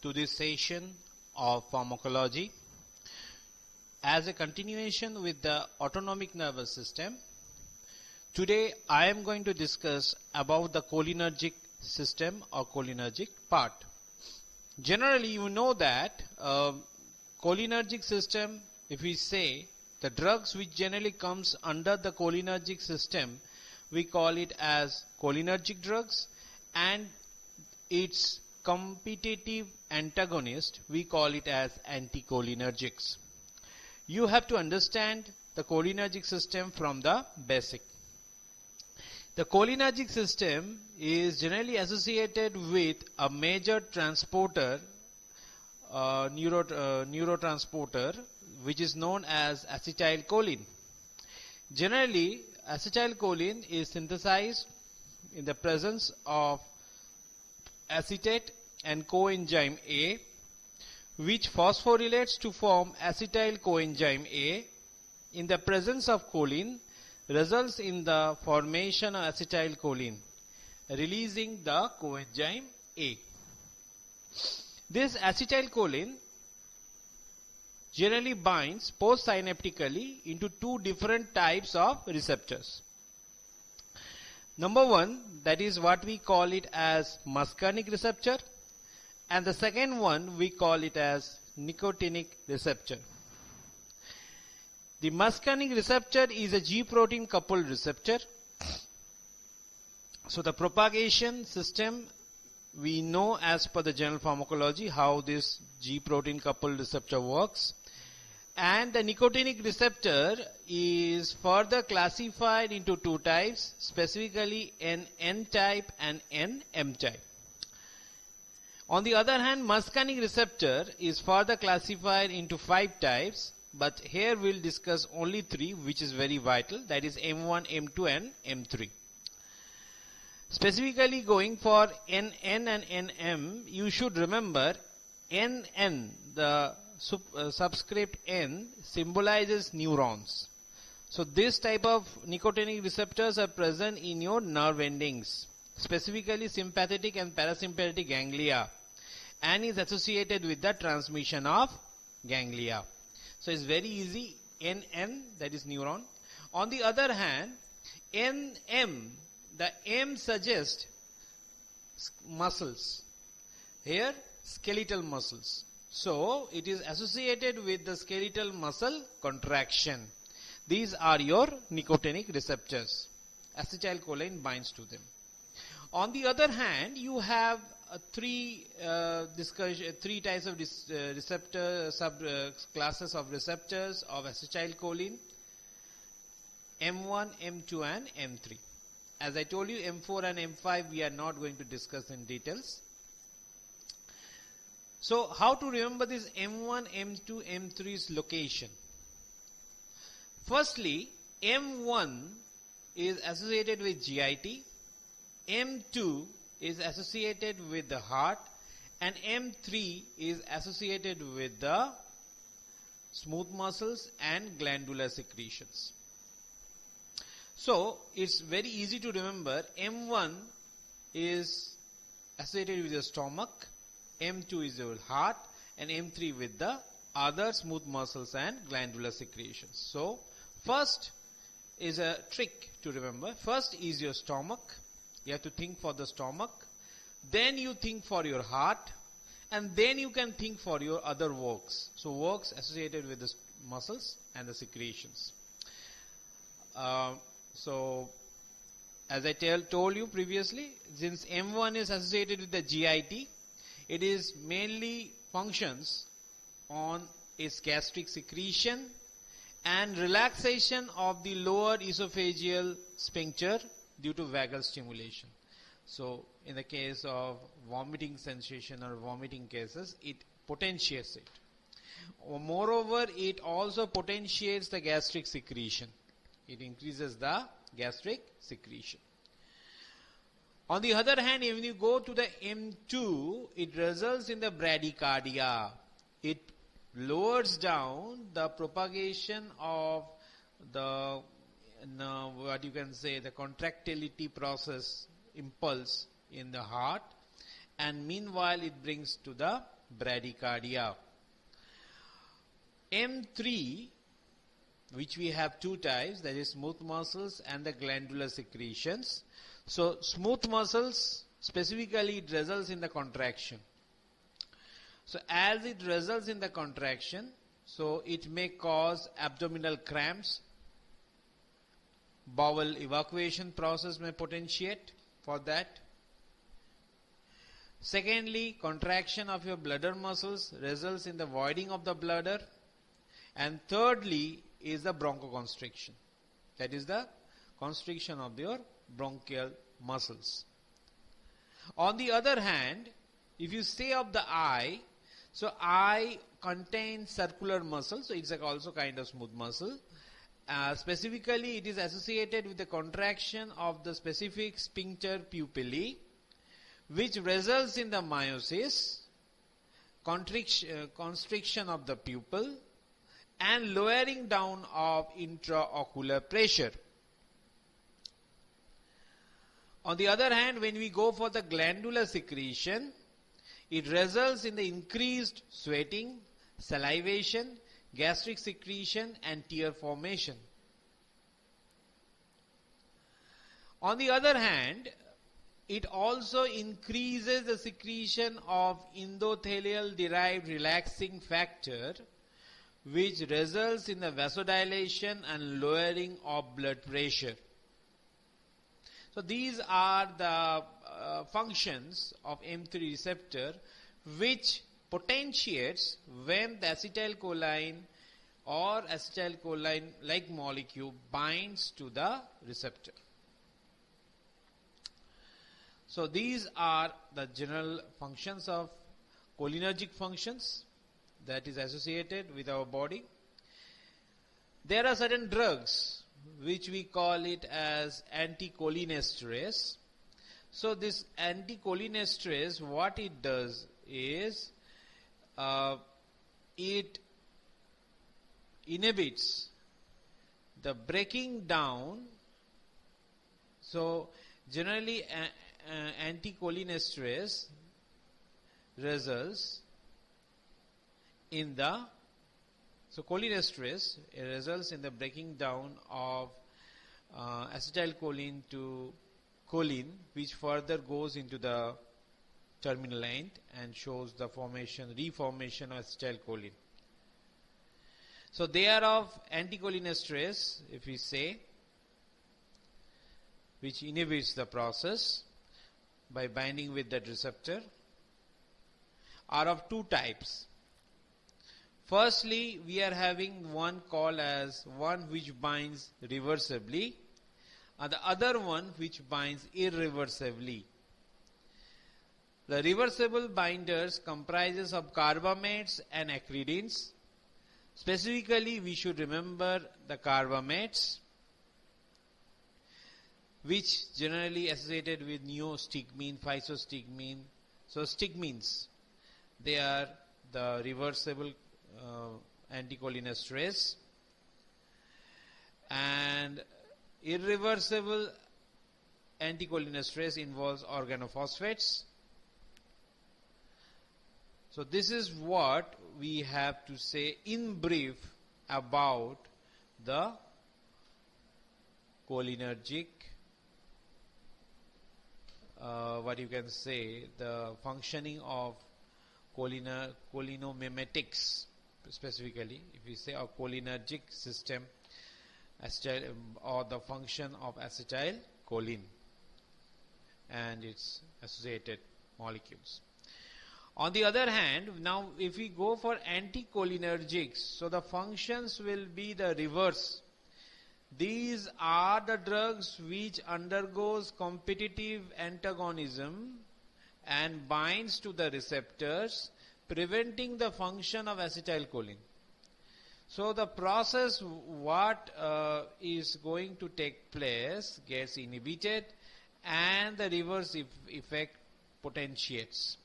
to this session of pharmacology. As a continuation with the autonomic nervous system, today I am going to discuss about the cholinergic system or cholinergic part. Generally, you know that cholinergic system, if we say the drugs which generally comes under the cholinergic system, we call it as cholinergic drugs, and its competitive antagonist, we call it as anticholinergics. You have to understand the cholinergic system from the basic. The cholinergic system is generally associated with a major transporter, neurotransporter, which is known as acetylcholine. Generally, acetylcholine is synthesized in the presence of acetate and coenzyme A, which phosphorylates to form acetyl coenzyme A. In the presence of choline, results in the formation of acetylcholine, releasing the coenzyme A. This acetylcholine generally binds postsynaptically into two different types of receptors. Number one, that is what we call it as muscarinic receptor, and the second one we call it as nicotinic receptor. The muscarinic receptor is a G protein coupled receptor. So the propagation system, we know as per the general pharmacology how this G protein coupled receptor works. And the nicotinic receptor is further classified into two types, specifically N type and M type. On the other hand, muscarinic receptor is further classified into 5 types, but here we'll discuss only 3, which is very vital, that is M1, M2 and M3. Specifically going for NN and NM, you should remember NN, the subscript N, symbolizes neurons. So this type of nicotinic receptors are present in your nerve endings, specifically sympathetic and parasympathetic ganglia, and is associated with the transmission of ganglia. So it's very easy, NN, that is neuron. On the other hand, NM, the M suggests muscles. Here, skeletal muscles. So it is associated with the skeletal muscle contraction. These are your nicotinic receptors. Acetylcholine binds to them. On the other hand, you have three types of receptor classes of receptors of acetylcholine: M1, M2 and M3. As I told you, M4 and M5 we are not going to discuss in details. So how to remember this M1, M2, M3's location? Firstly, M1 is associated with GIT, M2 is associated with the heart, and M3 is associated with the smooth muscles and glandular secretions. So it's very easy to remember. M1 is associated with the stomach, M2 is your heart, and M3 with the other smooth muscles and glandular secretions. So first is a trick to remember. First is your stomach. You have to think for the stomach. Then you think for your heart. And then you can think for your other works. So works associated with the muscles and the secretions. So as I told you previously, since M1 is associated with the GIT, it is mainly functions on its gastric secretion and relaxation of the lower esophageal sphincter due to vagal stimulation. So in the case of vomiting sensation or vomiting cases, it potentiates it. Moreover, it also potentiates the gastric secretion. It increases the gastric secretion. On the other hand, when you go to the M2, it results in the bradycardia. It lowers down the propagation of the what you can say the contractility process impulse in the heart, and meanwhile it brings to the bradycardia. M3, which we have two types, that is smooth muscles and the glandular secretions. So smooth muscles, specifically it results in the contraction. So as it results in the contraction, so it may cause abdominal cramps, bowel evacuation process may potentiate for that. Secondly, contraction of your bladder muscles results in the voiding of the bladder. And thirdly is the bronchoconstriction. That is the constriction of your bronchial muscles. On the other hand, if you say of the eye, so eye contains circular muscle, so it's also kind of smooth muscle. Specifically, it is associated with the contraction of the specific sphincter pupillae, which results in the miosis, constriction of the pupil, and lowering down of intraocular pressure. On the other hand, when we go for the glandular secretion, it results in the increased sweating, salivation, gastric secretion, and tear formation. On the other hand, it also increases the secretion of endothelial derived relaxing factor, which results in the vasodilation and lowering of blood pressure. So these are the functions of M3 receptor, which potentiates when the acetylcholine or acetylcholine like molecule binds to the receptor. So these are the general functions of cholinergic functions that is associated with our body. There are certain drugs which we call it as anticholinesterase. So this anticholinesterase, what it does is it inhibits the breaking down. So generally anticholinesterase results in the, so cholinesterase results in the breaking down of acetylcholine to choline, which further goes into the terminal end and shows the reformation of acetylcholine. So thereof anticholinesterase, if we say, which inhibits the process by binding with that receptor, are of two types. Firstly, we are having one called as one which binds reversibly, and the other one which binds irreversibly. The reversible binders comprises of carbamates and acridins. Specifically, we should remember the carbamates, which generally associated with neostigmine, physostigmine. So stigmines, they are the reversible anticholinesterase, and irreversible anticholinesterase involves organophosphates. So this is what we have to say in brief about the cholinergic, what you can say, the functioning of cholinomimetics, specifically if we say a cholinergic system, or the function of acetylcholine and its associated molecules. On the other hand, now if we go for anticholinergics, so the functions will be the reverse. These are the drugs which undergoes competitive antagonism and binds to the receptors, preventing the function of acetylcholine. So the process what is going to take place gets inhibited and the reverse effect potentiates.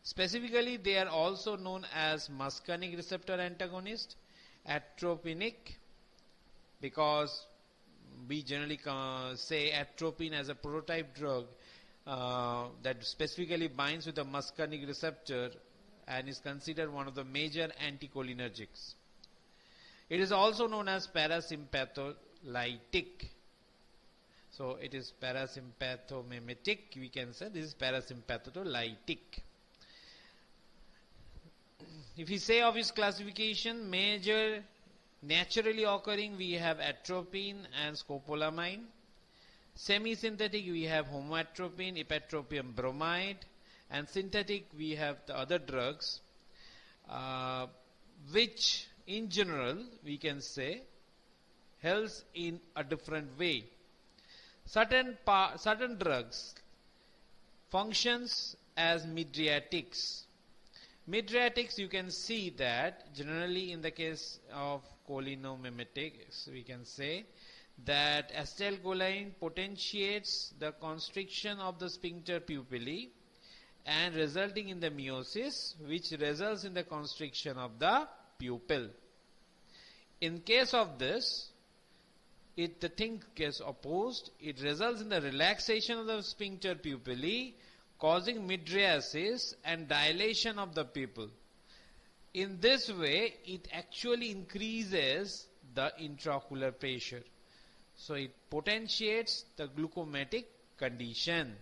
Specifically, they are also known as muscarinic receptor antagonist, atropinic, because we generally say atropine as a prototype drug that specifically binds with the muscarinic receptor and is considered one of the major anticholinergics. It is also known as parasympatholytic. So it is parasympathomimetic, we can say. This is parasympatholytic. If we say of its classification, major naturally occurring, we have atropine and scopolamine. Semi-synthetic, we have homoatropine, ipratropium bromide, and synthetic, we have the other drugs, which in general, we can say, helps in a different way. Certain drugs functions as mydriatics. Mydriatics, you can see that generally in the case of cholinomimetics, we can say that acetylcholine potentiates the constriction of the sphincter pupillae and resulting in the meiosis, which results in the constriction of the pupil. In case of this, the thing gets opposed. It results in the relaxation of the sphincter pupillae, causing mydriasis and dilation of the pupil. In this way, it actually increases the intraocular pressure. So it potentiates the glucomatic condition.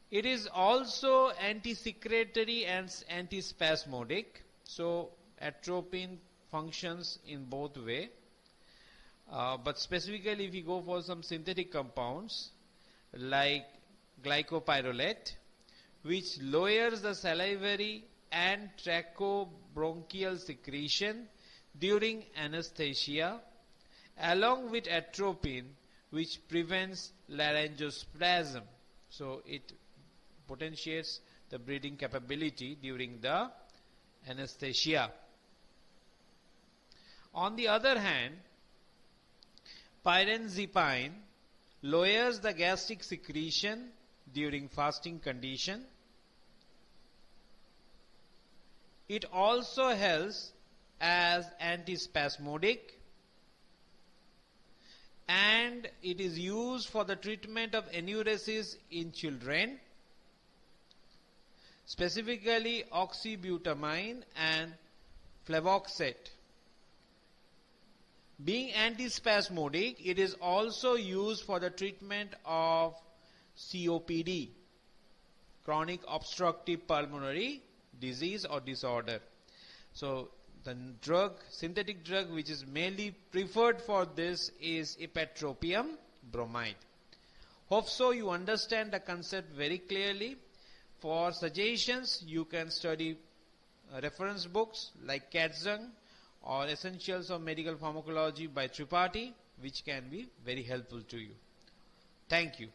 It is also anti-secretory and antispasmodic. So atropine functions in both ways. But specifically if we go for some synthetic compounds like glycopyrrolate, which lowers the salivary and trachobronchial secretion during anesthesia, along with atropine, which prevents laryngospasm. So it potentiates the breathing capability during the anesthesia. On the other hand, pyrenzepine lowers the gastric secretion during fasting condition. It also helps as antispasmodic, and it is used for the treatment of enuresis in children, specifically oxybutamine and flavoxate. Being antispasmodic, it is also used for the treatment of COPD, chronic obstructive pulmonary disease or disorder. So the synthetic drug which is mainly preferred for this is ipratropium bromide. Hope so you understand the concept very clearly. For suggestions, you can study reference books like Katzung or Essentials of Medical Pharmacology by Tripathi, which can be very helpful to you. Thank you.